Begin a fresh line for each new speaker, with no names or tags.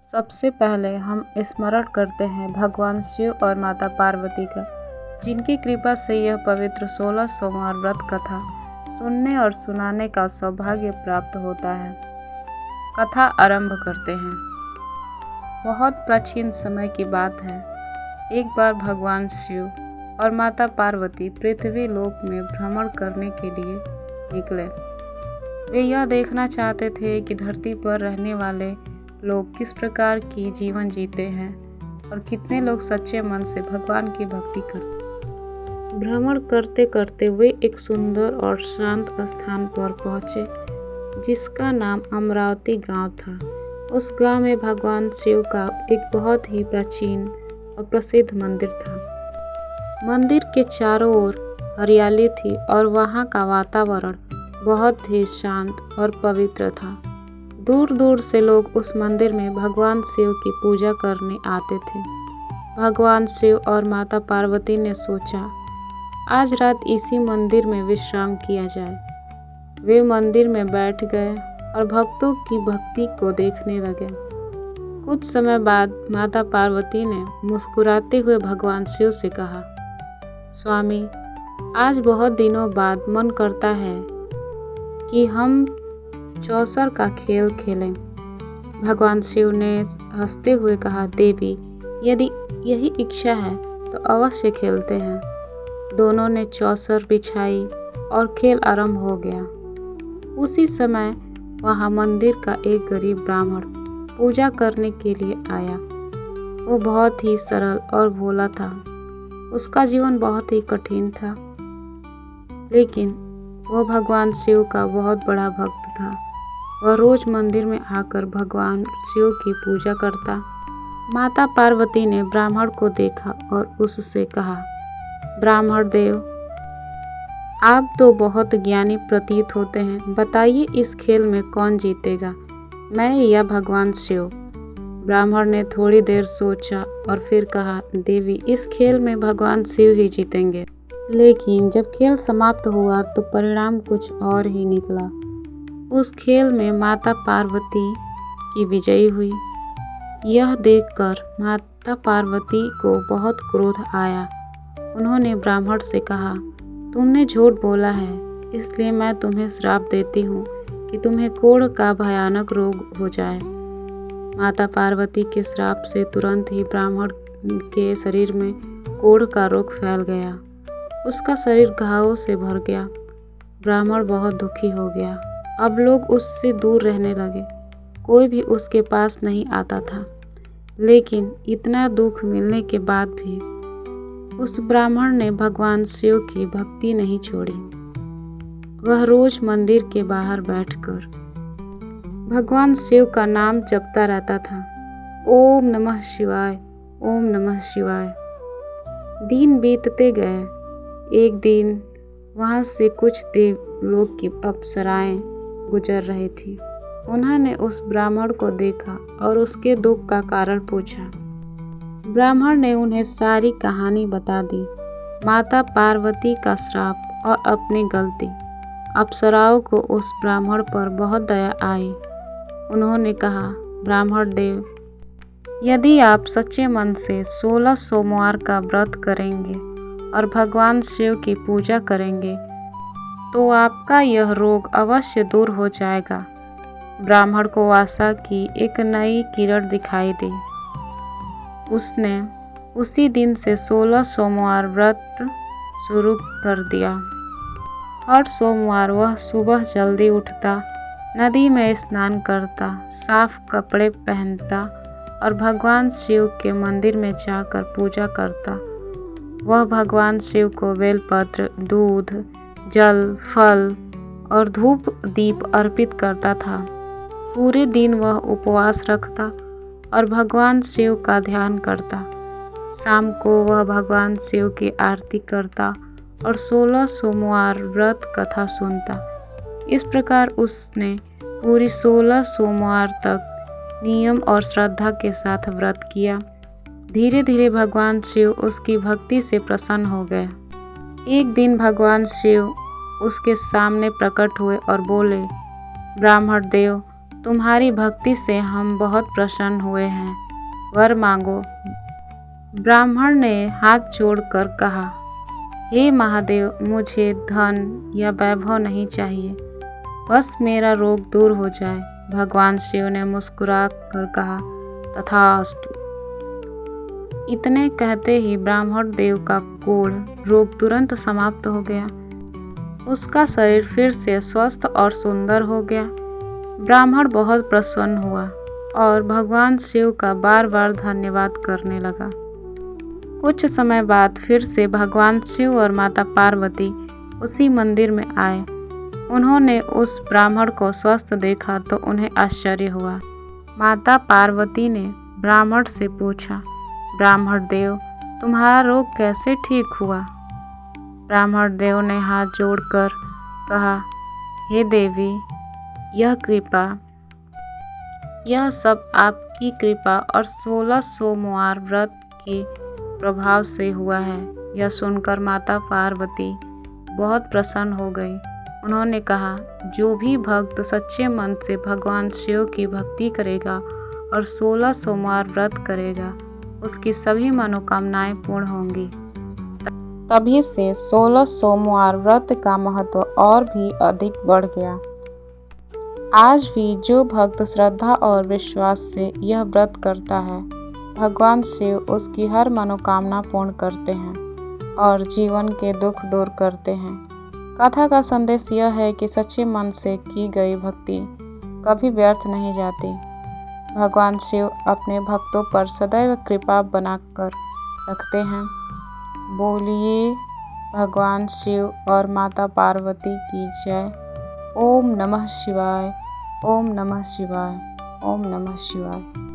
सबसे पहले हम स्मरण करते हैं भगवान शिव और माता पार्वती का, जिनकी कृपा से यह पवित्र 16 सोमवार व्रत कथा सुनने और सुनाने का सौभाग्य प्राप्त होता है। कथा आरंभ करते हैं। बहुत प्राचीन समय की बात है। एक बार भगवान शिव और माता पार्वती पृथ्वी लोक में भ्रमण करने के लिए निकले। वे यह देखना चाहते थे कि धरती पर रहने वाले लोग किस प्रकार की जीवन जीते हैं और कितने लोग सच्चे मन से भगवान की भक्ति करते। भ्रमण करते करते वे एक सुंदर और शांत स्थान पर पहुँचे, जिसका नाम अमरावती गांव था। उस गांव में भगवान शिव का एक बहुत ही प्राचीन और प्रसिद्ध मंदिर था। मंदिर के चारों ओर हरियाली थी और वहाँ का वातावरण बहुत ही शांत और पवित्र था। दूर दूर से लोग उस मंदिर में भगवान शिव की पूजा करने आते थे। भगवान शिव और माता पार्वती ने सोचा, आज रात इसी मंदिर में विश्राम किया जाए। वे मंदिर में बैठ गए और भक्तों की भक्ति को देखने लगे। कुछ समय बाद माता पार्वती ने मुस्कुराते हुए भगवान शिव से कहा, स्वामी, आज बहुत दिनों बाद मन करता है कि हम चौसर का खेल खेलें। भगवान शिव ने हंसते हुए कहा, देवी, यदि यही इच्छा है तो अवश्य खेलते हैं। दोनों ने चौसर बिछाई और खेल आरंभ हो गया। उसी समय वहां मंदिर का एक गरीब ब्राह्मण पूजा करने के लिए आया। वो बहुत ही सरल और भोला था। उसका जीवन बहुत ही कठिन था, लेकिन वह भगवान शिव का बहुत बड़ा भक्त था। वह रोज मंदिर में आकर भगवान शिव की पूजा करता। माता पार्वती ने ब्राह्मण को देखा और उससे कहा, ब्राह्मण देव, आप तो बहुत ज्ञानी प्रतीत होते हैं। बताइए, इस खेल में कौन जीतेगा, मैं या भगवान शिव? ब्राह्मण ने थोड़ी देर सोचा और फिर कहा, देवी, इस खेल में भगवान शिव ही जीतेंगे। लेकिन जब खेल समाप्त हुआ तो परिणाम कुछ और ही निकला। उस खेल में माता पार्वती की विजयी हुई। यह देखकर माता पार्वती को बहुत क्रोध आया। उन्होंने ब्राह्मण से कहा, तुमने झूठ बोला है, इसलिए मैं तुम्हें श्राप देती हूँ कि तुम्हें कोढ़ का भयानक रोग हो जाए। माता पार्वती के श्राप से तुरंत ही ब्राह्मण के शरीर में कोढ़ का रोग फैल गया। उसका शरीर घावों से भर गया। ब्राह्मण बहुत दुखी हो गया। अब लोग उससे दूर रहने लगे। कोई भी उसके पास नहीं आता था। लेकिन इतना दुख मिलने के बाद भी उस ब्राह्मण ने भगवान शिव की भक्ति नहीं छोड़ी। वह रोज मंदिर के बाहर बैठकर भगवान शिव का नाम जपता रहता था। ओम नमः शिवाय, ओम नमः शिवाय। दिन बीतते गए। एक दिन वहाँ से कुछ देवलोक की अप्सराएं गुजर रही थी। उन्होंने उस ब्राह्मण को देखा और उसके दुख का कारण पूछा। ब्राह्मण ने उन्हें सारी कहानी बता दी, माता पार्वती का श्राप और अपनी गलती। अप्सराओं को उस ब्राह्मण पर बहुत दया आई। उन्होंने कहा, ब्राह्मण देव, यदि आप सच्चे मन से 16 सोमवार का व्रत करेंगे और भगवान शिव की पूजा करेंगे तो आपका यह रोग अवश्य दूर हो जाएगा। ब्राह्मण को आशा की एक नई किरण दिखाई दी। उसने उसी दिन से 16 सोमवार व्रत शुरू कर दिया। हर सोमवार वह सुबह जल्दी उठता, नदी में स्नान करता, साफ कपड़े पहनता और भगवान शिव के मंदिर में जाकर पूजा करता। वह भगवान शिव को बेलपत्र, दूध, जल, फल और धूप दीप अर्पित करता था। पूरे दिन वह उपवास रखता और भगवान शिव का ध्यान करता। शाम को वह भगवान शिव की आरती करता और 16 सोमवार व्रत कथा सुनता। इस प्रकार उसने पूरी 16 सोमवार तक नियम और श्रद्धा के साथ व्रत किया। धीरे धीरे भगवान शिव उसकी भक्ति से प्रसन्न हो गए। एक दिन भगवान शिव उसके सामने प्रकट हुए और बोले, ब्राह्मण देव, तुम्हारी भक्ति से हम बहुत प्रसन्न हुए हैं, वर मांगो। ब्राह्मण ने हाथ जोड़कर कहा, हे महादेव, मुझे धन या वैभव नहीं चाहिए, बस मेरा रोग दूर हो जाए। भगवान शिव ने मुस्कुरा कर कहा, तथास्तु। इतने कहते ही ब्राह्मण देव का कोढ़ रोग तुरंत समाप्त हो गया। उसका शरीर फिर से स्वस्थ और सुंदर हो गया। ब्राह्मण बहुत प्रसन्न हुआ और भगवान शिव का बार बार धन्यवाद करने लगा। कुछ समय बाद फिर से भगवान शिव और माता पार्वती उसी मंदिर में आए। उन्होंने उस ब्राह्मण को स्वस्थ देखा तो उन्हें आश्चर्य हुआ। माता पार्वती ने ब्राह्मण से पूछा, ब्राह्मण देव, तुम्हारा रोग कैसे ठीक हुआ? ब्राह्मण देव ने हाथ जोड़कर कहा, हे देवी, यह सब आपकी कृपा और 16 सोमवार व्रत के प्रभाव से हुआ है। यह सुनकर माता पार्वती बहुत प्रसन्न हो गई। उन्होंने कहा, जो भी भक्त सच्चे मन से भगवान शिव की भक्ति करेगा और 16 सोमवार व्रत करेगा, उसकी सभी मनोकामनाएं पूर्ण होंगी। तभी से 16 सोमवार व्रत का महत्व और भी अधिक बढ़ गया। आज भी जो भक्त श्रद्धा और विश्वास से यह व्रत करता है, भगवान शिव उसकी हर मनोकामना पूर्ण करते हैं और जीवन के दुख दूर करते हैं। कथा का संदेश यह है कि सच्चे मन से की गई भक्ति कभी व्यर्थ नहीं जाती। भगवान शिव अपने भक्तों पर सदैव कृपा बनाकर रखते हैं। बोलिए भगवान शिव और माता पार्वती की जय। ओम नमः शिवाय, ओम नमः शिवाय, ओम नमः शिवाय।